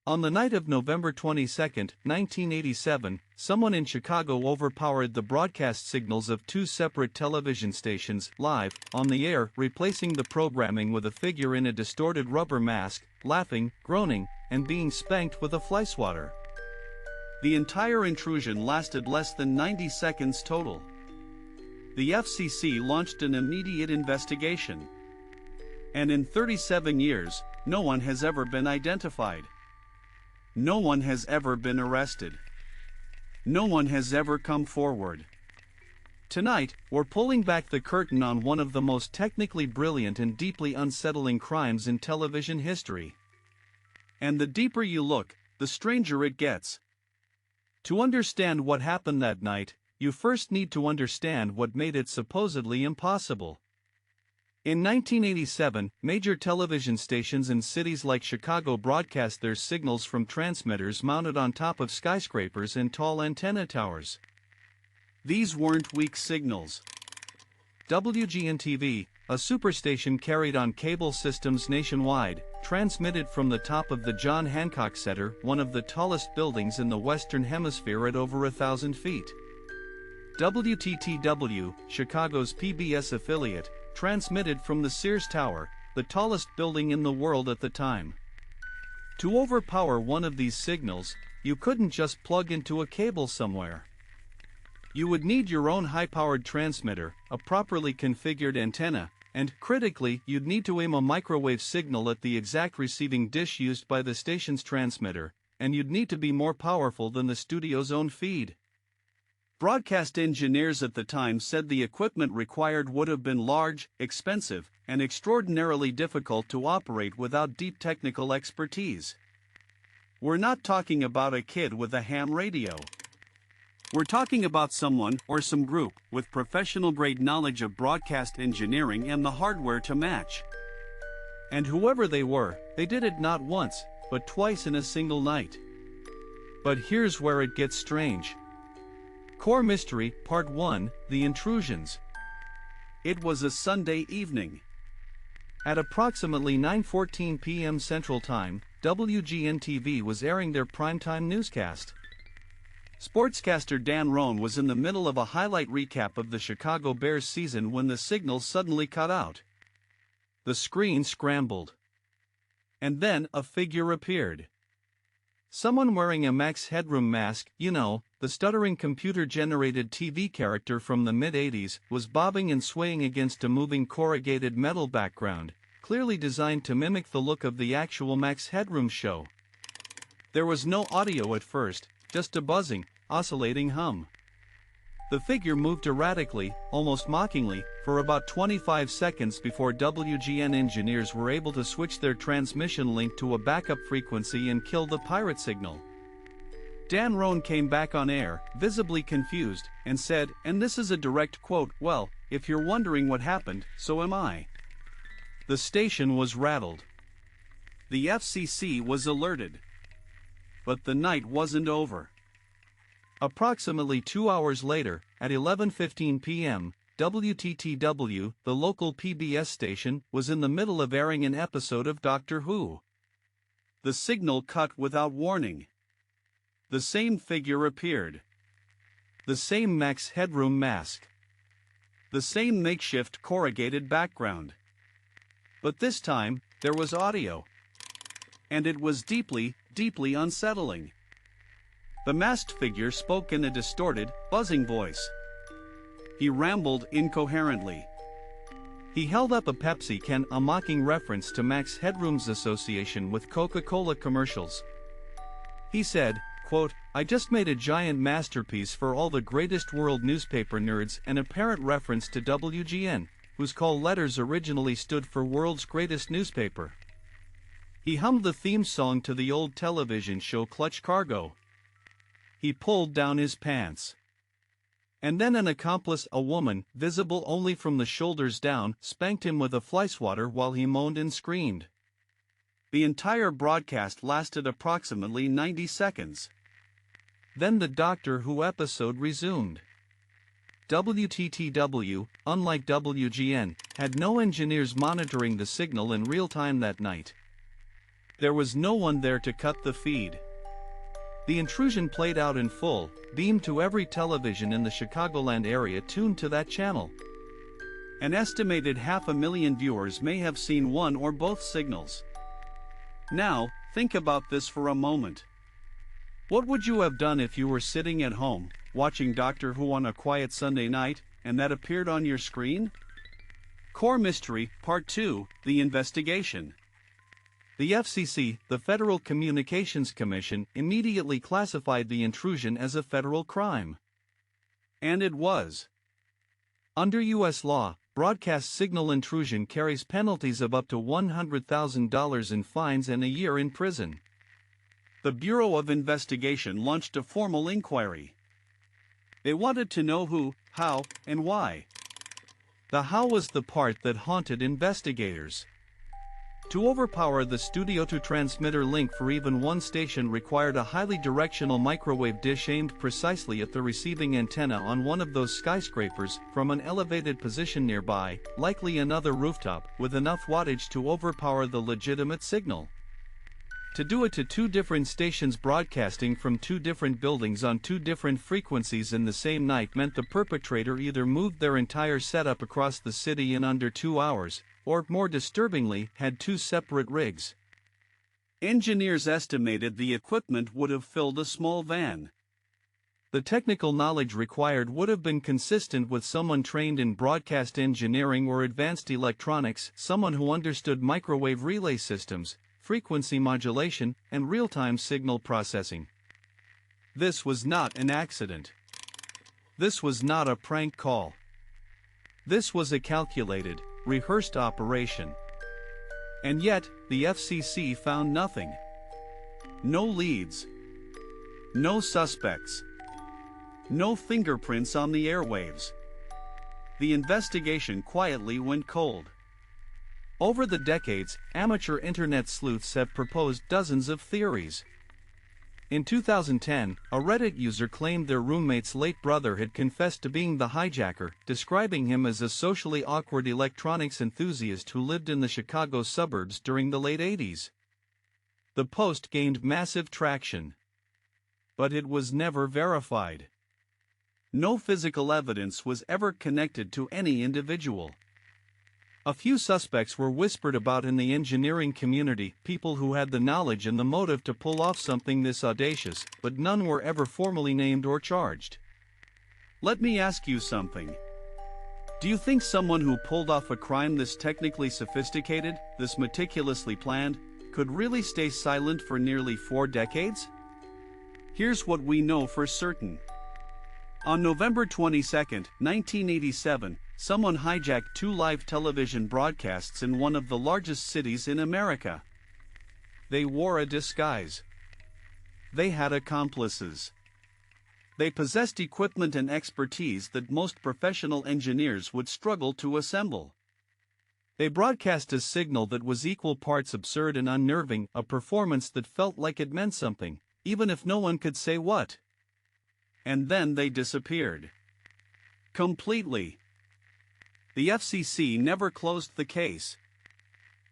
On the night of November 22, 1987, someone in Chicago overpowered the broadcast signals of two separate television stations, live, on the air, replacing the programming with a figure in a distorted rubber mask, laughing, groaning, and being spanked with a flyswatter. The entire intrusion lasted less than 90 seconds total. The FCC launched an immediate investigation. And in 37 years, no one has ever been identified. No one has ever been arrested. No one has ever come forward. Tonight, we're pulling back the curtain on one of the most technically brilliant and deeply unsettling crimes in television history. And the deeper you look, the stranger it gets. To understand what happened that night, you first need to understand what made it supposedly impossible. In 1987, major television stations in cities like Chicago broadcast their signals from transmitters mounted on top of skyscrapers and tall antenna towers. These weren't weak signals. WGN-TV, a superstation carried on cable systems nationwide, transmitted from the top of the John Hancock Center, one of the tallest buildings in the Western Hemisphere at over 1,000 feet. WTTW, Chicago's PBS affiliate, transmitted from the Sears Tower, the tallest building in the world at the time. To overpower one of these signals, you couldn't just plug into a cable somewhere. You would need your own high-powered transmitter, a properly configured antenna, and, critically, you'd need to aim a microwave signal at the exact receiving dish used by the station's transmitter, and you'd need to be more powerful than the studio's own feed. Broadcast engineers at the time said the equipment required would have been large, expensive, and extraordinarily difficult to operate without deep technical expertise. We're not talking about a kid with a ham radio. We're talking about someone or some group with professional-grade knowledge of broadcast engineering and the hardware to match. And whoever they were, they did it not once, but twice in a single night. But here's where it gets strange. Core Mystery, Part 1, The Intrusions. It was a Sunday evening. At approximately 9:14 p.m. Central Time, WGN-TV was airing their primetime newscast. Sportscaster Dan Roan was in the middle of a highlight recap of the Chicago Bears season when the signal suddenly cut out. The screen scrambled. And then a figure appeared. Someone wearing a Max Headroom mask, the stuttering computer-generated TV character from the mid-80s, was bobbing and swaying against a moving corrugated metal background, clearly designed to mimic the look of the actual Max Headroom show. There was no audio at first, just a buzzing, oscillating hum. The figure moved erratically, almost mockingly, for about 25 seconds before WGN engineers were able to switch their transmission link to a backup frequency and kill the pirate signal. Dan Roan came back on air, visibly confused, and said, and this is a direct quote, "Well, if you're wondering what happened, so am I." The station was rattled. The FCC was alerted. But the night wasn't over. Approximately 2 hours later, at 11:15 p.m., WTTW, the local PBS station, was in the middle of airing an episode of Doctor Who. The signal cut without warning. The same figure appeared. The same Max Headroom mask. The same makeshift corrugated background. But this time, there was audio. And it was deeply, deeply unsettling. The masked figure spoke in a distorted, buzzing voice. He rambled incoherently. He held up a Pepsi can, a mocking reference to Max Headroom's association with Coca-Cola commercials. He said, quote, "I just made a giant masterpiece for all the greatest world newspaper nerds, an apparent reference to WGN, whose call letters originally stood for World's Greatest Newspaper." He hummed the theme song to the old television show Clutch Cargo. He pulled down his pants. And then an accomplice, a woman, visible only from the shoulders down, spanked him with a flyswatter while he moaned and screamed. The entire broadcast lasted approximately 90 seconds. Then the Doctor Who episode resumed. WTTW, unlike WGN, had no engineers monitoring the signal in real time that night. There was no one there to cut the feed. The intrusion played out in full, beamed to every television in the Chicagoland area tuned to that channel. An estimated 500,000 viewers may have seen one or both signals. Now, think about this for a moment. What would you have done if you were sitting at home, watching Doctor Who on a quiet Sunday night, and that appeared on your screen? Core Mystery, Part 2, The Investigation. The FCC, the Federal Communications Commission, immediately classified the intrusion as a federal crime. And it was. Under U.S. law, broadcast signal intrusion carries penalties of up to $100,000 in fines and a year in prison. The Bureau of Investigation launched a formal inquiry. They wanted to know who, how, and why. The how was the part that haunted investigators. To overpower the studio-to-transmitter link for even one station required a highly directional microwave dish aimed precisely at the receiving antenna on one of those skyscrapers from an elevated position nearby, likely another rooftop, with enough wattage to overpower the legitimate signal. To do it to two different stations broadcasting from two different buildings on two different frequencies in the same night meant the perpetrator either moved their entire setup across the city in under 2 hours, or, more disturbingly, had two separate rigs. Engineers estimated the equipment would have filled a small van. The technical knowledge required would have been consistent with someone trained in broadcast engineering or advanced electronics, someone who understood microwave relay systems, frequency modulation, and real-time signal processing. This was not an accident. This was not a prank call. This was a calculated, rehearsed operation. And yet, the FCC found nothing. No leads. No suspects. No fingerprints on the airwaves. The investigation quietly went cold. Over the decades, amateur internet sleuths have proposed dozens of theories. In 2010, a Reddit user claimed their roommate's late brother had confessed to being the hijacker, describing him as a socially awkward electronics enthusiast who lived in the Chicago suburbs during the late 80s. The post gained massive traction. But it was never verified. No physical evidence was ever connected to any individual. A few suspects were whispered about in the engineering community, people who had the knowledge and the motive to pull off something this audacious, but none were ever formally named or charged. Let me ask you something. Do you think someone who pulled off a crime this technically sophisticated, this meticulously planned, could really stay silent for nearly 4 decades? Here's what we know for certain. On November 22, 1987, someone hijacked 2 live television broadcasts in one of the largest cities in America. They wore a disguise. They had accomplices. They possessed equipment and expertise that most professional engineers would struggle to assemble. They broadcast a signal that was equal parts absurd and unnerving, a performance that felt like it meant something, even if no one could say what. And then they disappeared. Completely. The FCC never closed the case.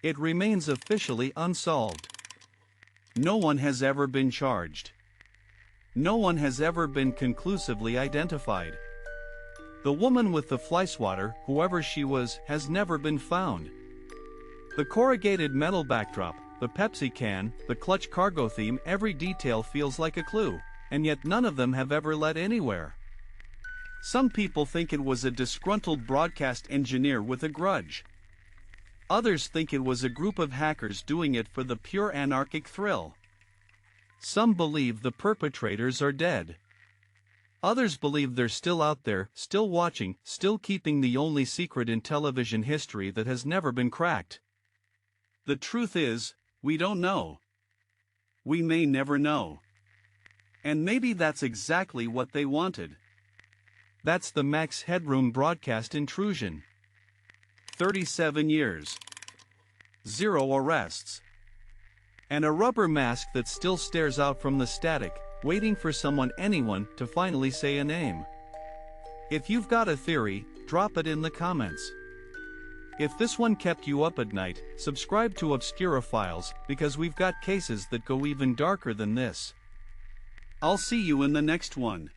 It remains officially unsolved. No one has ever been charged. No one has ever been conclusively identified. The woman with the flyswatter, whoever she was, has never been found. The corrugated metal backdrop, the Pepsi can, the clutch cargo theme, every detail feels like a clue, and yet none of them have ever led anywhere. Some people think it was a disgruntled broadcast engineer with a grudge. Others think it was a group of hackers doing it for the pure anarchic thrill. Some believe the perpetrators are dead. Others believe they're still out there, still watching, still keeping the only secret in television history that has never been cracked. The truth is, we don't know. We may never know. And maybe that's exactly what they wanted. That's the Max Headroom Broadcast Intrusion. 37 years. 0 arrests. And a rubber mask that still stares out from the static, waiting for anyone, to finally say a name. If you've got a theory, drop it in the comments. If this one kept you up at night, subscribe to Obscura Files, because we've got cases that go even darker than this. I'll see you in the next one.